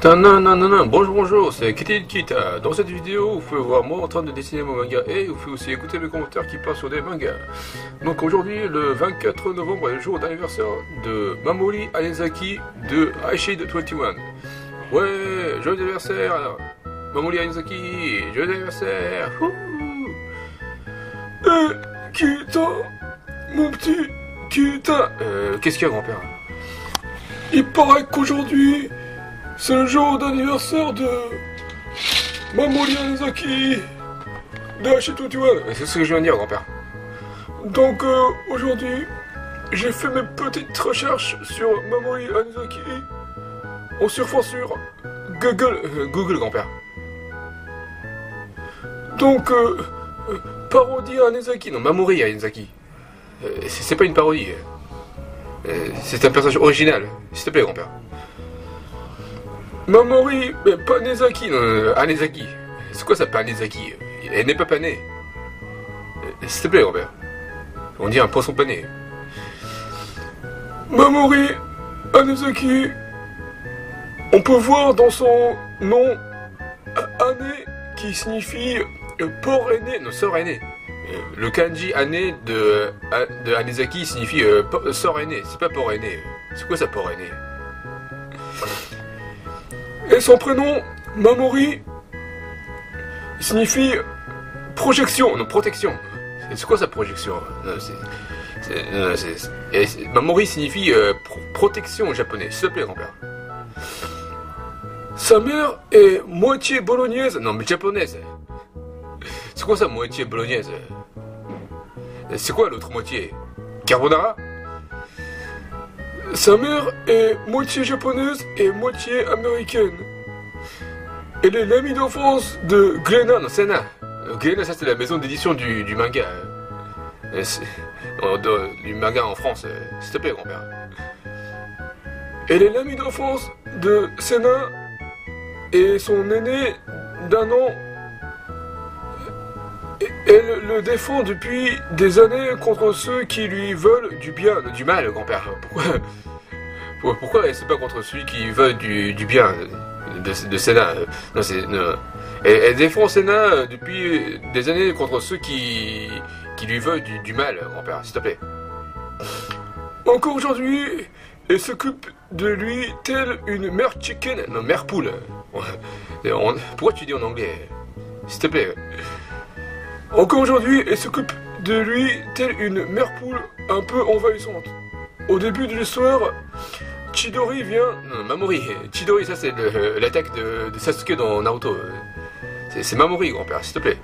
Non, bonjour, c'est Kitty Kita. Dans cette vidéo, vous pouvez voir moi en train de dessiner mon manga et vous pouvez aussi écouter mes commentaires qui parlent sur des mangas. Donc aujourd'hui, le 24 novembre est le jour d'anniversaire de Mamori Anezaki de Aishid 21. Ouais, joyeux anniversaire Mamori Anezaki, joyeux anniversaire. Kita, mon petit Kita. Qu'est-ce qu'il y a, grand-père? Il paraît qu'aujourd'hui, c'est le jour d'anniversaire de Mamori Anezaki de Aishid 21. C'est ce que je viens de dire, grand-père. Donc aujourd'hui, j'ai fait mes petites recherches sur Mamori Anezaki en surfant sur Google, grand-père. Donc, parodie Anezaki, non, Mamori Anezaki. C'est pas une parodie. C'est un personnage original, s'il te plaît, grand-père. Mamori, mais pas Anezaki, non, Anezaki. C'est quoi ça, pas Anezaki? Elle n'est pas panée. S'il te plaît, grand-père. On dit un poisson pané. Mamori Anezaki. On peut voir dans son nom Ane qui signifie port aîné, non, sœur aînée. Le kanji Ane de Anezaki signifie sœur aînée, c'est pas port aîné. C'est quoi ça, port aîné? Et son prénom, Mamori, signifie projection, non, protection. C'est quoi ça, projection? Mamori signifie protection en japonais, s'il te plaît, grand-père. Sa mère est moitié bolognaise, non, mais japonaise. C'est quoi ça, moitié bolognaise? C'est quoi l'autre moitié? Carbonara? Sa mère est moitié japonaise et moitié américaine. Elle est l'amie d'enfance de Glénat, non, Senna. Glénat, ça c'est la maison d'édition du manga. Du manga en France, s'il te plaît, grand-père. Elle est l'amie d'enfance de Senna et son aîné d'un an. Elle le défend depuis des années contre ceux qui lui veulent du mal, grand-père. Pourquoi elle se bat contre celui qui veut du bien de Senna? Non, elle défend Senna depuis des années contre ceux qui lui veulent du mal, grand-père, s'il te plaît. Encore aujourd'hui, elle s'occupe de lui telle une mère chicken, non, mère poule. Pourquoi tu dis en anglais, s'il te plaît? Encore aujourd'hui, elle s'occupe de lui telle une mère poule un peu envahissante. Au début de l'histoire, Chidori vient... Non, Mamori. Chidori, ça c'est l'attaque de Sasuke dans Naruto. C'est Mamori, grand-père, s'il te plaît.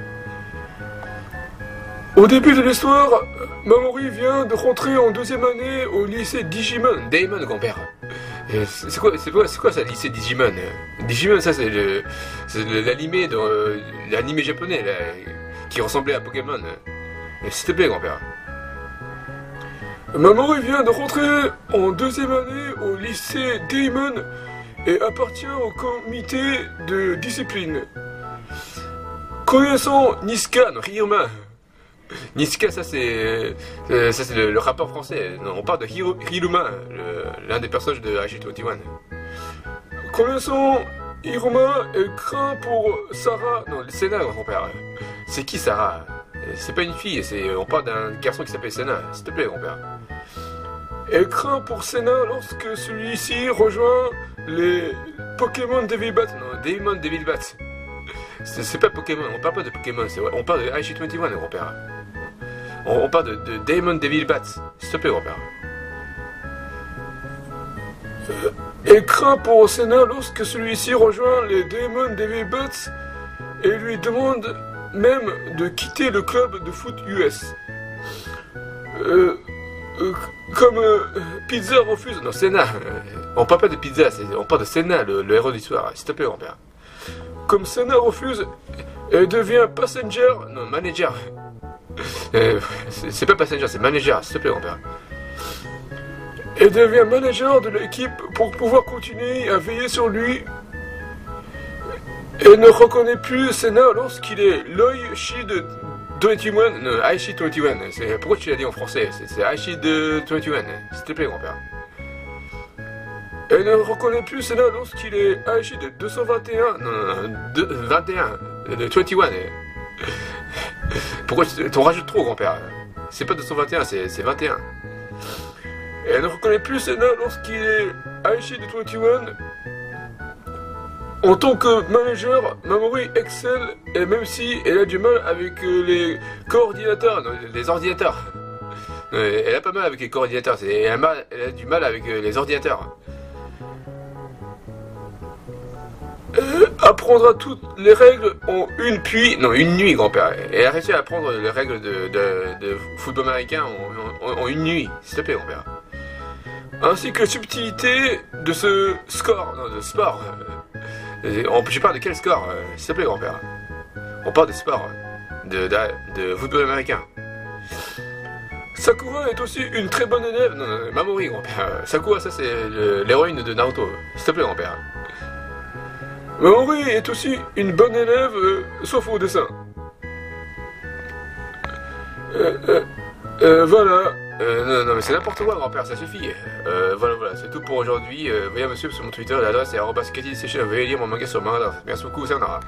Au début de l'histoire, Mamori vient de rentrer en deuxième année au lycée Digimon. Daemon, grand-père. C'est quoi ça, lycée Digimon? Digimon, ça c'est l'animé japonais, là, qui ressemblait à Pokémon. S'il te plaît, grand-père. Mamori vient de rentrer en deuxième année au lycée Daemon et appartient au comité de discipline. Connaissant Niska, non, Ryoma. Niska, ça c'est le rappeur français. Non, on parle de Hiruma, l'un des personnages de Aishid 21. Connaissant Hiruma, elle craint pour Sarah. Non, Senna, grand-père. C'est qui Sarah? C'est pas une fille, on parle d'un garçon qui s'appelle Senna. S'il te plaît, grand-père. Elle craint pour Senna lorsque celui-ci rejoint les Pokémon Devil Bat. Non, Daemon Devil Bat. C'est pas Pokémon, on parle pas de Pokémon, on parle de Aishid 21, grand-père. On parle de Daemon Devil Bat. S'il te plaît, grand-père. Elle craint pour Senna lorsque celui-ci rejoint les Daemon Devil Bats et lui demande même de quitter le club de foot US. Comme Pizza refuse... Non, Senna. On parle pas de Pizza, on parle de Senna, le héros de l'histoire. S'il te plaît, grand-père. Comme Senna refuse, elle devient passenger... Non, manager. C'est pas passenger, c'est manager. S'il te plaît, grand-père. Elle devient manager de l'équipe pour pouvoir continuer à veiller sur lui. Elle ne reconnaît plus Senna lorsqu'il est l'Aishid 21, non, Aishid 21. Pourquoi tu l'as dit en français? C'est Aishid 21, s'il te plaît, grand-père. Elle ne reconnaît plus Senna lorsqu'il est âgé de 221. Non, non, non, 21. De 21. Pourquoi t'en rajoutes trop, grand-père? C'est pas 221, c'est 21. Elle ne reconnaît plus Senna lorsqu'il est âgé de 21. En tant que manager, Mamoru excelle, et même si elle a du mal avec les coordinateurs, non, les ordinateurs. Elle a pas mal avec les coordinateurs, elle a du mal avec les ordinateurs. Apprendra toutes les règles en une nuit, grand-père. Elle a réussi à apprendre les règles de football américain en une nuit, s'il te plaît, grand-père. Ainsi que la subtilité de ce score, non, de sport. Je parle de quel score, s'il te plaît, grand-père? On parle de sport, de football américain. Sakura est aussi une très bonne élève. Non, non, Mamoru, grand-père. Sakura, ça c'est l'héroïne de Naruto. S'il te plaît, grand-père. Mamoru est aussi une bonne élève, sauf au dessin. Voilà. Non, non, mais c'est n'importe quoi, grand-père, ça suffit. Voilà, c'est tout pour aujourd'hui. Veuillez me suivre sur mon Twitter, l'adresse est @katy_session. Veuillez lire mon manga sur Manga. Merci beaucoup, Sayonara.